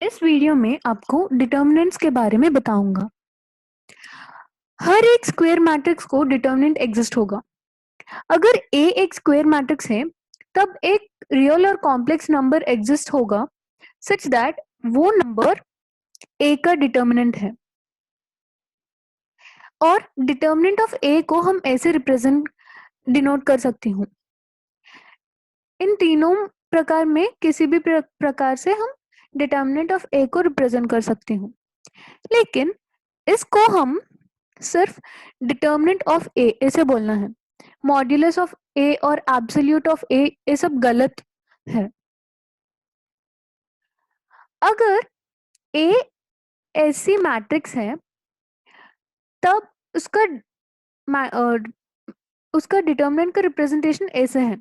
इस वीडियो में आपको डिटर्मिनेंट्स के बारे में बताऊंगा। हर एक स्क्वायर मैट्रिक्स को डिटर्मिनेंट एग्जिस्ट होगा। अगर ए एक स्क्वायर मैट्रिक्स है तब एक रियल और कॉम्प्लेक्स नंबर एग्जिस्ट होगा सच दैट वो नंबर ए का डिटर्मिनेंट है। और डिटर्मिनेंट ऑफ ए को हम ऐसे रिप्रेजेंट डिनोट कर सकती हूँ। इन तीनों प्रकार में किसी भी प्रकार से हम डिटर्मिनेंट ऑफ ए को रिप्रेजेंट कर सकती हूँ, लेकिन इसको हम सिर्फ डिटर्मिनेंट ऑफ ए ऐसे बोलना है। मॉड्यूलस ऑफ ए और एब्सोल्यूट ऑफ ए ये सब गलत है। अगर ए ऐसी मैट्रिक्स है तब उसका डिटर्मिनेंट का रिप्रेजेंटेशन ऐसे है।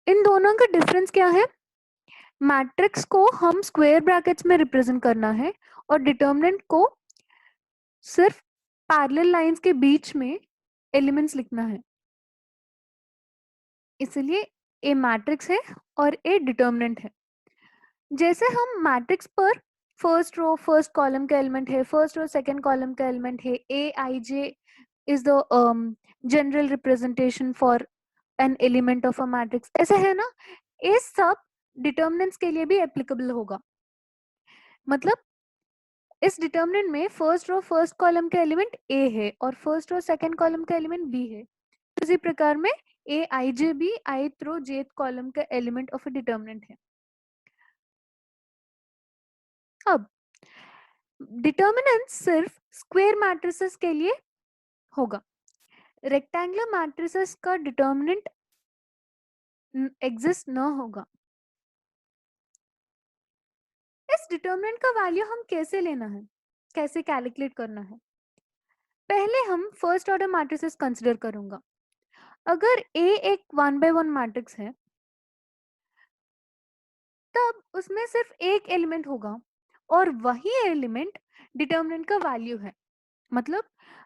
इन दोनों का डिफरेंस क्या है? मैट्रिक्स को हम स्क्वायर ब्रैकेट्स में रिप्रेजेंट करना है और डिटर्मिनेंट को सिर्फ पैरेलल लाइंस के बीच में एलिमेंट्स लिखना है। इसलिए ए मैट्रिक्स है और ए डिटर्मिनेंट है। जैसे हम मैट्रिक्स पर फर्स्ट रो फर्स्ट कॉलम का एलिमेंट है, फर्स्ट रो सेकंड कॉलम का एलिमेंट है, A I J is the general representation for an element of a matrix, ऐसे है ना। ये सब डिटर्मिनेंट्स के लिए भी एप्लीकेबल होगा। मतलब इस डिटर्मिनेंट में फर्स्ट रो फर्स्ट कॉलम का एलिमेंट ए है और फर्स्ट रो सेकंड कॉलम का एलिमेंट बी है। इसी प्रकार में ए आई जे भी ith रो jth कॉलम का एलिमेंट ऑफ अ डिटर्मिनेंट है। अब डिटर्मिनेंट सिर्फ स्क्वायर मैट्रिसेस के लिए होगा। रेक्टेंगुलर मैट्रिसेस का डिटर्मिनेंट एग्जिस्ट न होगा। इस डिटर्मिनेंट का वैल्यू हम कैसे लेना है, कैसे कैलकुलेट करना है? पहले हम फर्स्ट ऑर्डर मैट्रिसेस कंसीडर करूंगा। अगर ए एक 1/1 मैट्रिक्स है तब उसमें सिर्फ एक एलिमेंट होगा और वही एलिमेंट डिटर्मिनेंट का वैल्यू है। मतलब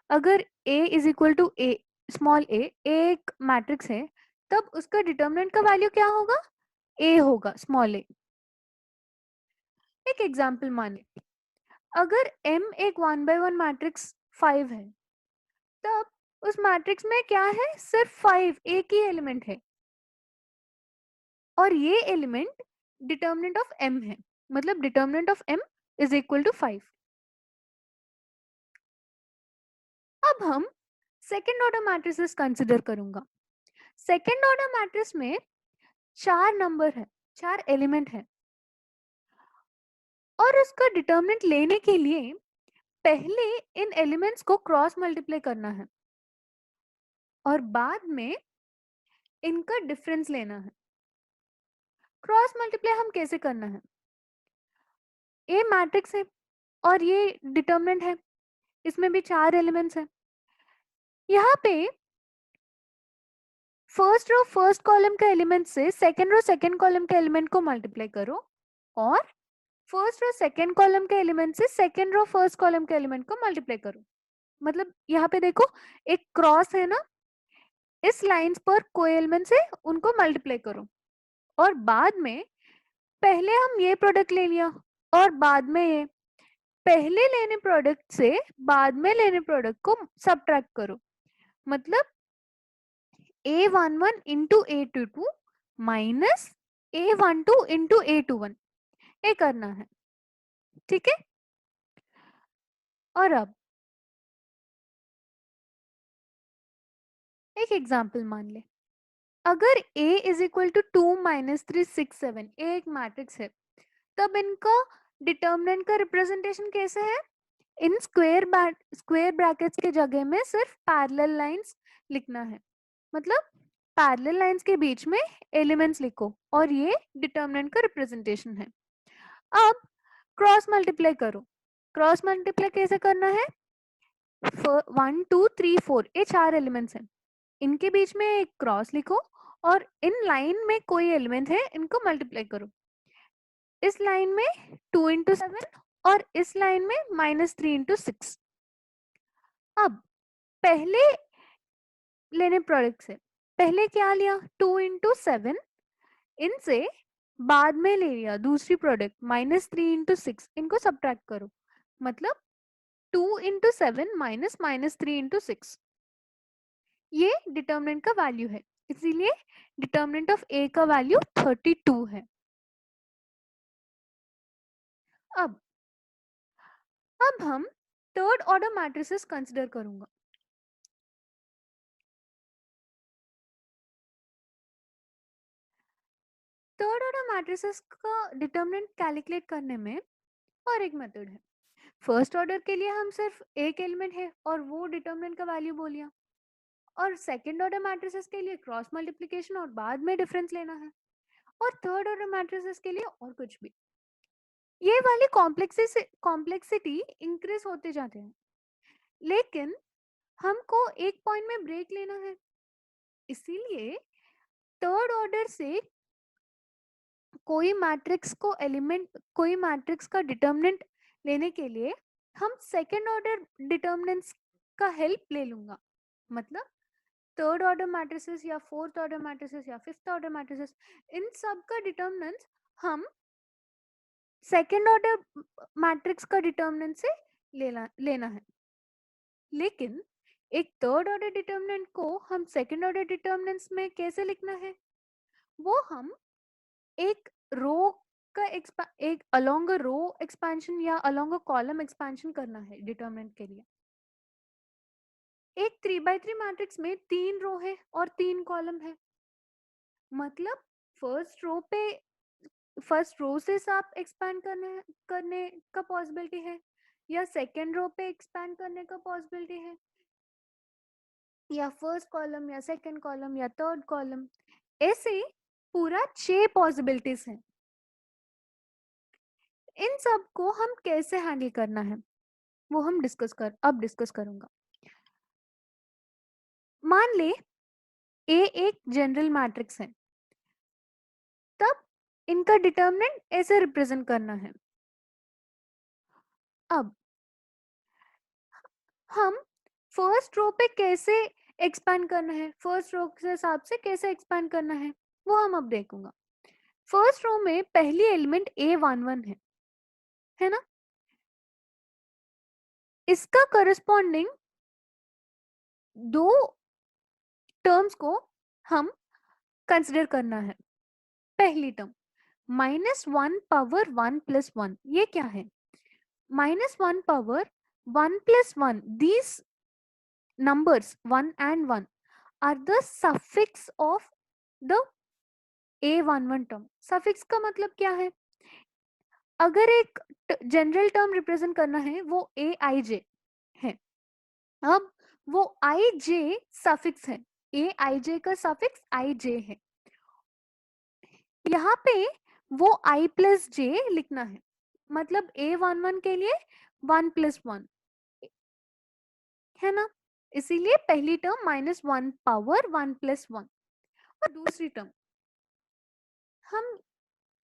अगर a is equal to A small A एक मैट्रिक्स है तब उसका डिटर्मिनेंट का वैल्यू क्या होगा? a होगा, स्मॉल a। एक एग्जांपल माने, अगर m एक 1/1 मैट्रिक्स 5 है तब उस मैट्रिक्स में क्या है? सिर्फ 5, एक ही एलिमेंट है और ये एलिमेंट डिटर्मिनेंट ऑफ m है। मतलब determinant of m is equal to 5। अब हम सेकेंड ऑर्डर मैट्रिसेस कंसिडर करूंगा। सेकेंड ऑर्डर मैट्रिक्स में 4 नंबर है, 4 एलिमेंट है और उसका डिटर्मिनेंट लेने के लिए पहले इन एलिमेंट्स को क्रॉस मल्टीप्लाई करना है और बाद में इनका डिफरेंस लेना है। क्रॉस मल्टीप्लाई हम कैसे करना है? ए मैट्रिक्स है और ये डिटर्मिनेंट है, इसमें भी 4 एलिमेंट्स हैं। यहाँ पे फर्स्ट रो फर्स्ट कॉलम का एलिमेंट से सेकेंड रो सेकेंड कॉलम के एलिमेंट को मल्टीप्लाई करो और फर्स्ट रो सेकेंड कॉलम के एलिमेंट से सेकेंड रो फर्स्ट कॉलम के एलिमेंट को मल्टीप्लाई करो। मतलब यहाँ पे देखो एक क्रॉस है ना, इस लाइंस पर कोई एलिमेंट से उनको मल्टीप्लाई करो और बाद में पहले हम ये प्रोडक्ट ले लिया और बाद में ये, पहले लेने प्रोडक्ट से बाद में लेने प्रोडक्ट को सबट्रैक्ट करो। मतलब a11 into a22 minus a12 into a21 ये करना है, ठीक है। और अब एक एग्जांपल मान ले, अगर a is equal to 2 minus 3 6 7 एक मैट्रिक्स है तब इनका डिटर्मिनेंट का रिप्रेजेंटेशन कैसे है? इन स्क्वायर ब्रैकेट्स के जगह में सिर्फ पैरेलल लाइंस लिखना है। मतलब पैरेलल लाइंस के बीच में एलिमेंट्स लिखो और ये डिटर्मिनेंट का रिप्रेजेंटेशन है। अब क्रॉस मल्टीप्लाई करो। क्रॉस मल्टीप्लाई कैसे करना है? 1 2 3 4 ये 4 एलिमेंट्स हैं, इनके बीच में एक क्रॉस लिखो और इन लाइन में कोई एलिमेंट है इनको मल्टीप्लाई करो। इस लाइन में 2 इंटू 7 और इस लाइन में -3 इंटू 6। अब पहले लेने प्रोडक्ट से पहले क्या लिया? 2 इंटू 7, इनसे बाद में ले लिया दूसरी प्रोडक्ट -3 × 6, इनको सब्ट्रैक्ट करो, मतलब 2 × 7 -3 × 6, ये डिटर्मिनेंट का वैल्यू है, इसीलिए डिटर्मिनेंट ऑफ ए का वैल्यू 32 है। अब हम थर्ड ऑर्डर मैट्रिसेस कंसिडर करूंगा। थर्ड ऑर्डर मैट्रिसेस का डिटर्मिनेंट कैलकुलेट करने में और एक मेथड है। फर्स्ट ऑर्डर के लिए हम सिर्फ एक एलिमेंट है और वो डिटर्मिनेंट का वैल्यू बोल लिया, और सेकंड ऑर्डर मैट्रिसेस के लिए क्रॉस मल्टीप्लिकेशन और बाद में डिफरेंस लेना है, और थर्ड ऑर्डर मैट्रिसेस के लिए और कुछ भी। ये वाली कॉम्प्लेक्सिटी इंक्रीज होते जाते हैं, लेकिन हमको एक पॉइंट में ब्रेक लेना है, इसीलिए थर्ड ऑर्डर से कोई मैट्रिक्स का डिटर्मिनेंट लेने के लिए हम सेकेंड ऑर्डर डिटर्मिनेंट्स का हेल्प ले लूंगा। मतलब थर्ड ऑर्डर मैट्रिसेस या फोर्थ ऑर्डर मैट्रिसेस या फिफ्थ ऑर्डर मैट्रिसेस, इन सब का डिटर्मिनेंट्स हम सेकेंड ऑर्डर मैट्रिक्स का डिटर्मिनेंट से लेना है। लेकिन एक थर्ड ऑर्डर डिटर्मिनेंट को हम सेकेंड ऑर्डर डिटर्मिनेंट्स में कैसे लिखना है, वो हम एक रो का एक अलोंग अ रो एक्सपेंशन या अलोंग अ कॉलम एक्सपेंशन करना है डिटर्मिनेंट के लिए। एक 3x3 मैट्रिक्स में 3 रो है और 3 कॉलम है, मतलब फर्स्ट रो से आप एक्सपैंड करने का पॉसिबिलिटी है, या सेकेंड रो पे एक्सपैंड करने का पॉसिबिलिटी है, या फर्स्ट कॉलम या सेकेंड कॉलम या थर्ड कॉलम, ऐसे पूरा 6 पॉसिबिलिटीज हैं। इन सब को हम कैसे हैंडल करना है वो हम अब डिस्कस करूंगा। मान ले ए एक जनरल मैट्रिक्स है, तब इनका डिटर्मिनेंट ऐसे रिप्रेजेंट करना है। अब हम फर्स्ट रो पे कैसे एक्सपैंड करना है, फर्स्ट रो के हिसाब से कैसे एक्सपैंड करना है वो हम अब देखूंगा। फर्स्ट रो में पहली एलिमेंट A11 है ना, इसका करस्पॉन्डिंग दो टर्म्स को हम कंसिडर करना है। पहली टर्म -1 पावर 1 + 1, ये क्या है? -1 power 1 + 1, these numbers 1 and 1 are the suffix of the A11 term. Suffix का मतलब क्या है? अगर एक जनरल टर्म रिप्रेजेंट करना है वो Aij है, अब वो Ij सफिक्स है, Aij का सफिक्स Ij है, यहाँ पे वो I + j लिखना है, मतलब A11 के लिए 1 + 1 है ना, इसीलिए पहली टर्म -1 पावर 1 + 1। और दूसरी टर्म हम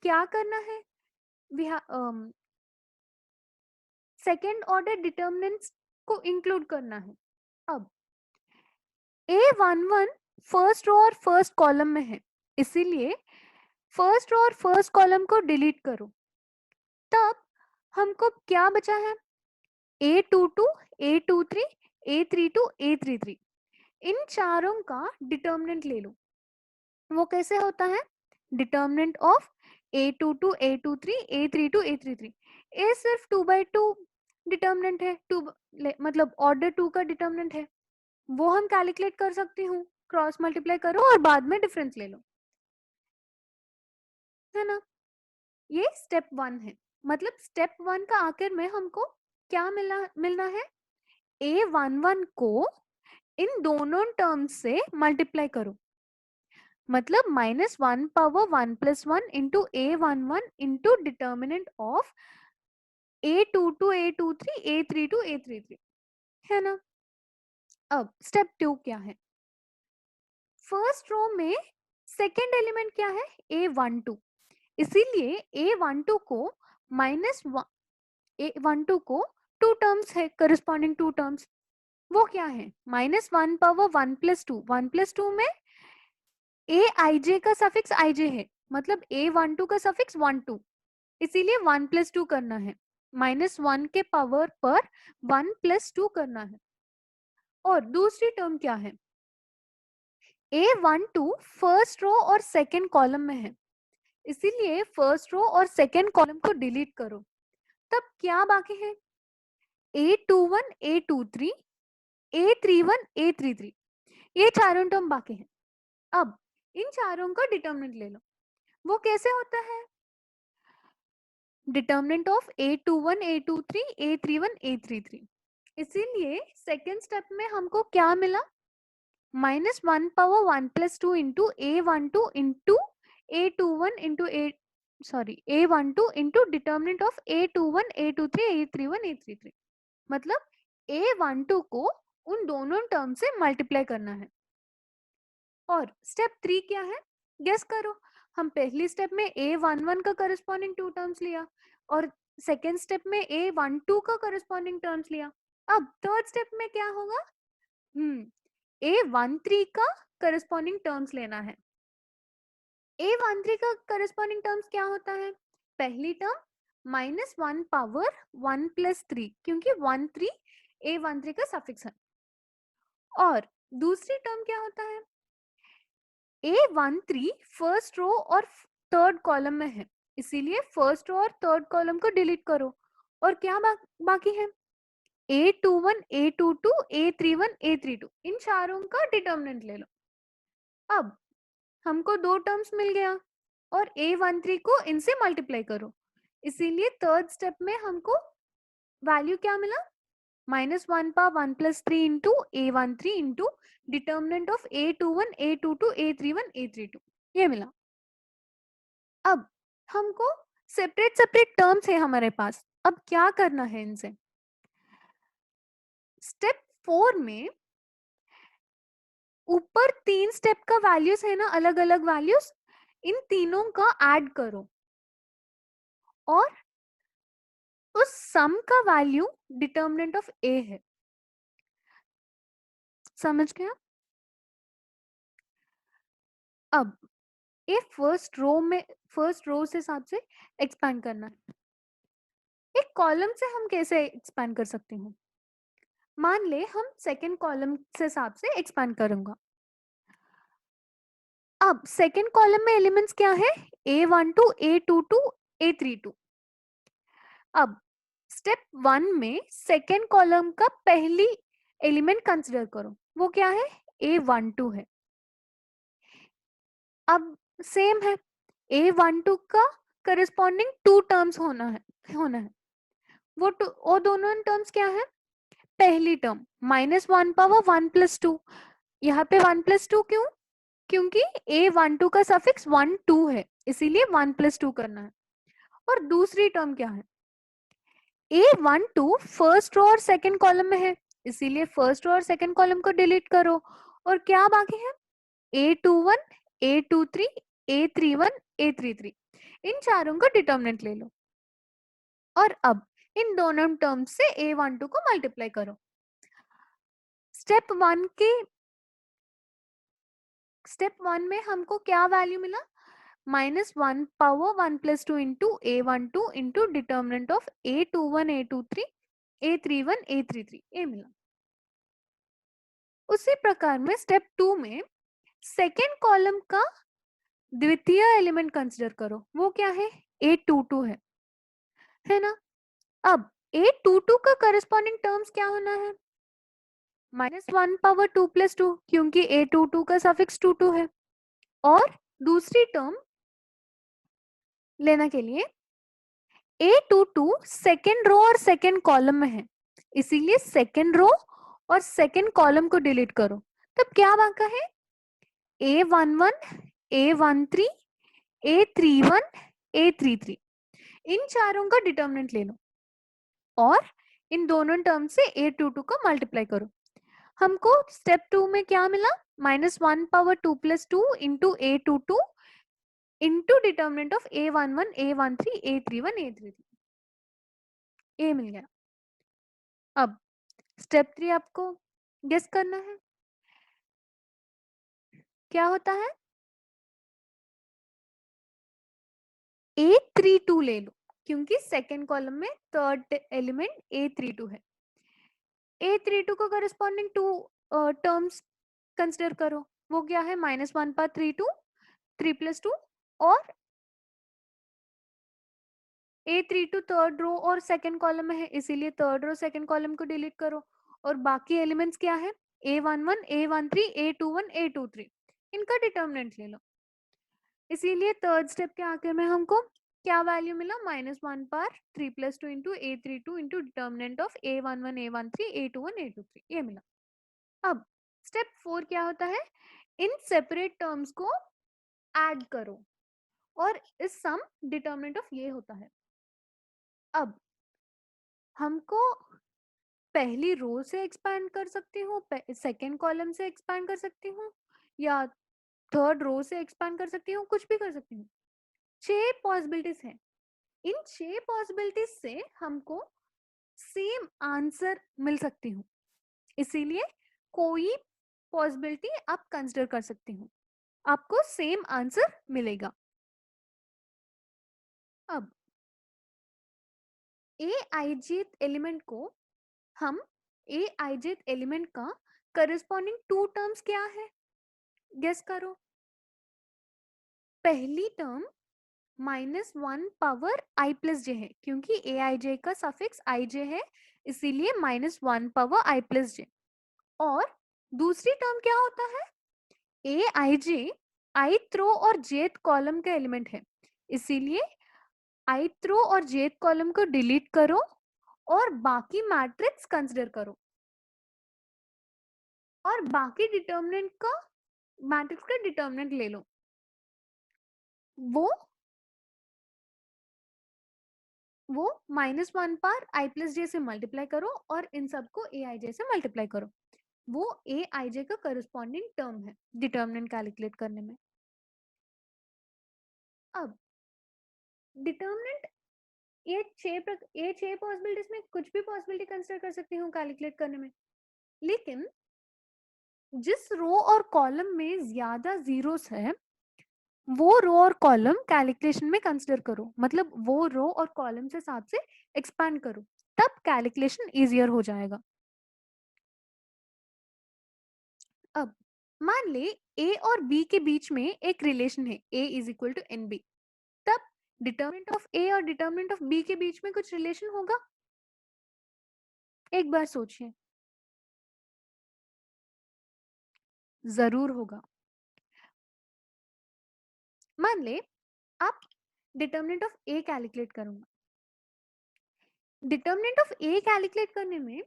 क्या करना है, सेकेंड ऑर्डर डिटर्मिनेंट्स को इंक्लूड करना है। अब A11 फर्स्ट रो और फर्स्ट कॉलम में है, इसीलिए फर्स्ट रो और फर्स्ट कॉलम को डिलीट करो, तब हमको क्या बचा है? A22, A23, A32, A33, इन चारों का डिटर्मिनेंट ले लो। वो कैसे होता है? Determinant of A22, A23, A32, A33, ए सिर्फ 2/2 डिटर्मिनेंट है, मतलब ऑर्डर 2 का डिटर्मिनेंट है, वो हम कैलकुलेट कर सकती हूँ, क्रॉस मल्टीप्लाई करो और बाद में डिफरेंस ले लो, है ना। ये स्टेप 1 है, मतलब स्टेप 1 का आखिर में हमको क्या मिलना है? A11 को इन दोनों टर्म्स से मल्टीप्लाई करो, मतलब -1 power 1 + 1 into A11 into determinant of A22, A23, A32, A33, है ना। अब स्टेप 2 क्या है? फर्स्ट रो में सेकेंड एलिमेंट क्या है? A12, इसीलिए A12 को A12 को 2 टर्म्स है, करस्पॉन्डिंग 2 टर्म्स, वो क्या है? -1 पावर 1 + 2, 1 + 2 में Aij का सफिक्स Ij है, मतलब A12 का सफिक्स 12, इसीलिए 1 + 2 करना है, -1 के पावर पर 1 + 2 करना है। और दूसरी टर्म क्या है, A12 फर्स्ट रो और सेकेंड कॉलम में है, इसीलिए फर्स्ट रो और सेकेंड कॉलम को डिलीट करो। तब क्या बाकी है, A21, A23, A31, A33, ये चारों टर्म बाकी है। अब इन चारों का डिटर्मिनेंट ले लो। वो कैसे होता है, determinant of A21, A23, A31, A33। इसीलिए सेकेंड स्टेप में हमको क्या मिला, -1 power 1 + 2 into A12 into A21 into A12 into determinant of A21, A23, A31, A33। मतलब A12 को उन दोनों टर्म से मल्टीप्लाई करना है। और स्टेप 3 क्या है, गेस करो। हम पहली स्टेप में A11 का करस्पॉन्डिंग 2 टर्म्स लिया और सेकेंड स्टेप में A12 का करस्पॉन्डिंग टर्म्स लिया। अब थर्ड स्टेप में क्या होगा, A13 का करस्पॉन्डिंग टर्म्स लेना है। A13 का करस्पॉन्डिंग टर्म्स क्या होता है, पहली टर्म -1 पावर 1 + 3, क्योंकि 1 3 A13 का सफिक्स है। और दूसरी टर्म क्या होता है, A13 फर्स्ट रो और थर्ड कॉलम में है, इसीलिए फर्स्ट रो और थर्ड कॉलम को डिलीट करो। और क्या बाकी है, A21, A22, A31, A32, इन चारों का डिटर्मिनेंट ले लो। अब हमको दो टर्म्स मिल गया और A13 को इनसे मल्टीप्लाई करो, इसीलिए थर्ड स्टेप में हमको वैल्यू क्या मिला, -1 power 1 + 3 into A13 into determinant of A21, A22, A31, A32, ये मिला। अब हमको सेपरेट सेपरेट टर्म्स है हमारे पास, अब क्या करना है इनसे, स्टेप 4 में ऊपर 3 स्टेप का वैल्यूज है ना, अलग अलग वैल्यूज, इन तीनों का ऐड करो और उस सम का वैल्यू डिटर्मिनेंट ऑफ A है। समझ गया। अब ये फर्स्ट रो से हिसाब से एक्सपैंड करना है। एक कॉलम से हम कैसे एक्सपैंड कर सकते हैं, मान ले हम सेकेंड कॉलम से हिसाब से एक्सपैंड करूंगा। अब सेकेंड कॉलम में एलिमेंट्स क्या है, A12, A22, A32। अब स्टेप 1 में सेकेंड कॉलम का पहली एलिमेंट कंसिडर करो, वो क्या है, A12 है। अब सेम है, A12 का करस्पॉन्डिंग 2 टर्म्स होना है। वो दोनों टर्म्स क्या है, पहली टर्म -1 पावर 1 + 2, यहाँ पे 1 + 2 क्यों, क्योंकि A12 का सफिक्स 1 2 है, इसीलिए 1 + 2 करना है। और दूसरी टर्म क्या है, A12 फर्स्ट रो और सेकंड कॉलम में है, इसीलिए फर्स्ट रो और सेकंड कॉलम को डिलीट करो। और क्या बाकी है, A21, A23, A31, A33, इन चारों का डिटर्मिनेंट ले लो और अब इन दोनों टर्म्स से A12 को मल्टीप्लाई करो। स्टेप 1 में हमको क्या वैल्यू मिला, -1 power 1 + 2 into A12 into determinant of A21, A23, A31, A33, ये मिला। उसी प्रकार में स्टेप 2 में सेकेंड कॉलम का द्वितीय एलिमेंट कंसिडर करो, वो क्या है, A22 है ना। अब A22 का करस्पॉन्डिंग टर्म्स क्या होना है, -1 पावर 2 + 2, क्योंकि A22 का सफिक्स 2 2 है। और दूसरी टर्म लेने के लिए A22 सेकेंड रो और सेकेंड कॉलम में है, इसीलिए सेकेंड रो और सेकेंड कॉलम को डिलीट करो। तब क्या बाका है, A11, A13, A31, A33, इन चारों का डिटर्मिनेंट ले लो और इन दोनों टर्म से A22 को मल्टीप्लाई करो। हमको स्टेप 2 में क्या मिला, -1 power 2 + 2 into A22 into determinant of A11, A13, A31, A33, ये मिल गया। अब स्टेप 3 आपको गेस करना है क्या होता है, A32 ले लो क्योंकि सेकेंड कॉलम में थर्ड एलिमेंट A32 है। A32 को करस्पॉन्डिंग टू टर्म्स कंसिडर करो, वो क्या है, -1 पर 32, 3 + 2, और A32 थर्ड रो और सेकेंड कॉलम में है, इसीलिए थर्ड रो सेकेंड कॉलम को डिलीट करो, और बाकी एलिमेंट्स क्या है, A11, A13, A21, A23, इनका डिटर्मिनेंट ले लो। इसीलिए थर्ड स्टेप के आखिर में हमको क्या वैल्यू मिला, -1 पर 3 + 2 into A32 into determinant of A11, A13, A21, A23, ये मिला। अब स्टेप 4 क्या होता है, इन सेपरेट टर्म्स को ऐड करो और इस सम डिटर्मिनेंट ऑफ ये होता है। अब हमको पहली रो से एक्सपैंड कर सकती हूँ, सेकेंड कॉलम से एक्सपैंड कर सकती हूँ, या थर्ड रो से एक्सपैंड कर सकती हूँ, कुछ भी कर सकती हूँ। 6 पॉसिबिलिटीज हैं। इन 6 पॉसिबिलिटीज से हमको सेम आंसर मिल सकती हूँ, इसीलिए कोई पॉसिबिलिटी आप कंसिडर कर सकती हूँ, आपको सेम आंसर मिलेगा। अब ए आईजेथ एलिमेंट को हम ए आईजेथ एलिमेंट का करस्पॉन्डिंग टू टर्म्स क्या है, गेस करो। पहली टर्म -1 पावर i + j है, क्योंकि ए आई जे का सफिक्स आई जे है, इसीलिए -1 पावर i + j। और दूसरी टर्म क्या होता है, ए आई जे ith रो और jth कॉलम का एलिमेंट है, इसीलिए ith रो और jth कॉलम को डिलीट करो और बाकी मैट्रिक्स कंसिडर करो, और बाकी डिटर्मिनेंट का मैट्रिक्स का डिटर्मिनेंट ले लो, वो -1 पर i + j से मल्टीप्लाई करो और इन सबको ए आई जे से मल्टीप्लाई करो, वो ए आई जे का करस्पॉन्डिंग टर्म है डिटर्मिनेंट कैलकुलेट करने में। अब डिटर्मिनेंट ये छह पॉसिबिलिटीज में कुछ भी पॉसिबिलिटी कंसिडर कर सकती हूँ कैलकुलेट करने में, लेकिन जिस रो और कॉलम में ज्यादा जीरोस है वो रो और कॉलम कैलकुलेशन में कंसिडर करो, मतलब वो रो और कॉलम से साथ से एक्सपैंड करो, तब कैलकुलेशन इजियर हो जाएगा। अब मान ले ए और बी के बीच में एक रिलेशन है, a = nb, तब डिटर्मिनेंट ऑफ ए और डिटर्मिनेंट ऑफ बी के बीच में कुछ रिलेशन होगा, एक बार सोचिए। जरूर होगा। मान ले आप डिटर्मिनेंट ऑफ ए कैलकुलेट करूंगा, डिटर्मिनेंट ऑफ ए कैलकुलेट करने में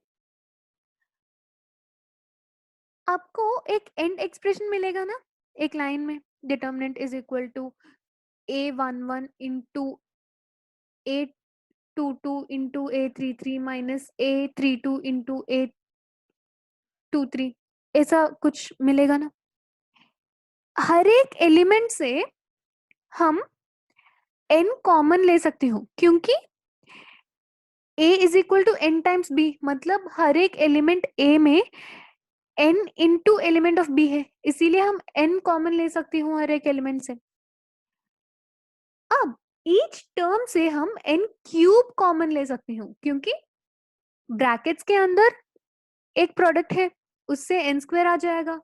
आपको एक एंड एक्सप्रेशन मिलेगा ना, एक लाइन में, determinant = A11 into A22 into A33 minus A32 into A23, ऐसा कुछ मिलेगा ना। हर एक एलिमेंट से हम n कॉमन ले सकती हूँ, क्योंकि a = n टाइम्स b, मतलब हर एक एलिमेंट a में n into element of b है, इसीलिए हम n कॉमन ले सकती हूँ हर एक एलिमेंट से। अब ईच टर्म से हम n³ कॉमन ले सकती हूँ, क्योंकि ब्रैकेट्स के अंदर एक प्रोडक्ट है, उससे n² आ जाएगा,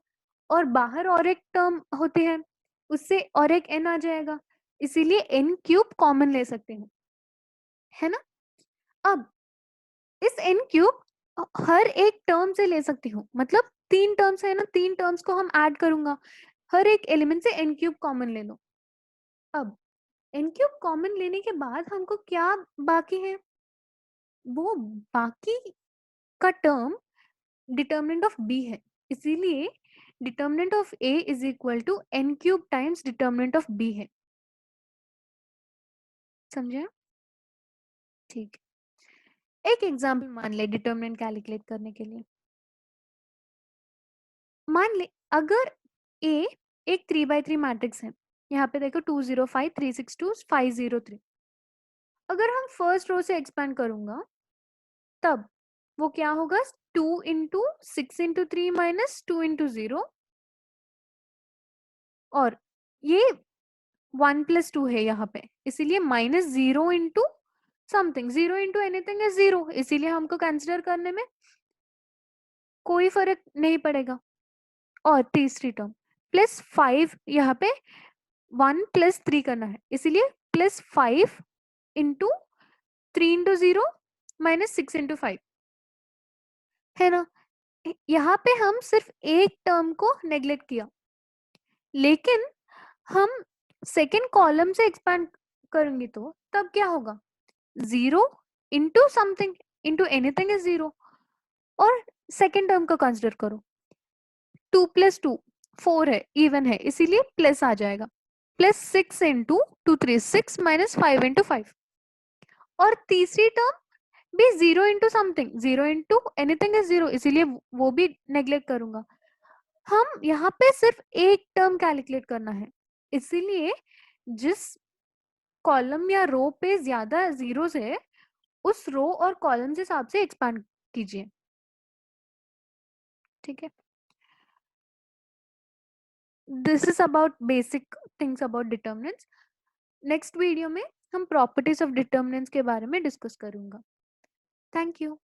और बाहर और एक टर्म होती है, उससे और एक n आ जाएगा, इसीलिए n³ कॉमन ले सकते हैं, है ना। अब इस n³ हर एक टर्म से ले सकती हूँ, मतलब 3 टर्म्स है ना, 3 टर्म्स को हम ऐड करूंगा, हर एक एलिमेंट से n³ कॉमन ले लो। अब n³ कॉमन लेने के बाद हमको क्या बाकी है, वो बाकी का टर्म डिटर्मिनेंट ऑफ b है, इसीलिए determinant of a = n³ times determinant of b है, समझे। ठीक, एक एग्जांपल मान ले डिटर्मिनेंट कैलकुलेट करने के लिए। मान ले अगर a एक 3x3 मैट्रिक्स है, यहाँ पे देखो 2 0 5 3 6 2 5 0 3, अगर हम फर्स्ट रो से एक्सपैंड करूंगा तब वो क्या होगा, 2 इंटू 6 इंटू 3 माइनस 2 इंटू 0, और ये 1 प्लस 2 है यहाँ पे, इसीलिए minus 0 into something, 0 into anything is 0, इसीलिए हमको कंसिडर करने में कोई फर्क नहीं पड़ेगा। और तीसरी टर्म प्लस 5, यहाँ पे 1 प्लस 3 करना है, इसीलिए plus 5 into 3 into 0 minus 6 into 5, है ना। यहाँ पे हम सिर्फ एक टर्म को नेग्लेक्ट किया, लेकिन हम सेकेंड कॉलम से एक्सपैंड करेंगे तो तब क्या होगा, 0 into something into anything is 0, और सेकेंड टर्म को कंसिडर करो, 2 प्लस 2 4 है, इवन है, इसीलिए प्लस आ जाएगा, प्लस 6 इंटू 2 3 6 माइनस 5 इंटू 5, और तीसरी टर्म भी 0 into something, 0 into anything is 0, इसीलिए वो भी नेग्लेक्ट करूंगा। हम यहाँ पे सिर्फ एक टर्म कैलकुलेट करना है, इसीलिए जिस कॉलम या रो पे ज्यादा जीरोस है उस रो और कॉलम के हिसाब से एक्सपांड कीजिए, ठीक है। This is about basic things about determinants. Next video में हम प्रॉपर्टीज ऑफ डिटर्मिनेंट्स के बारे में डिस्कस करूंगा। Thank you.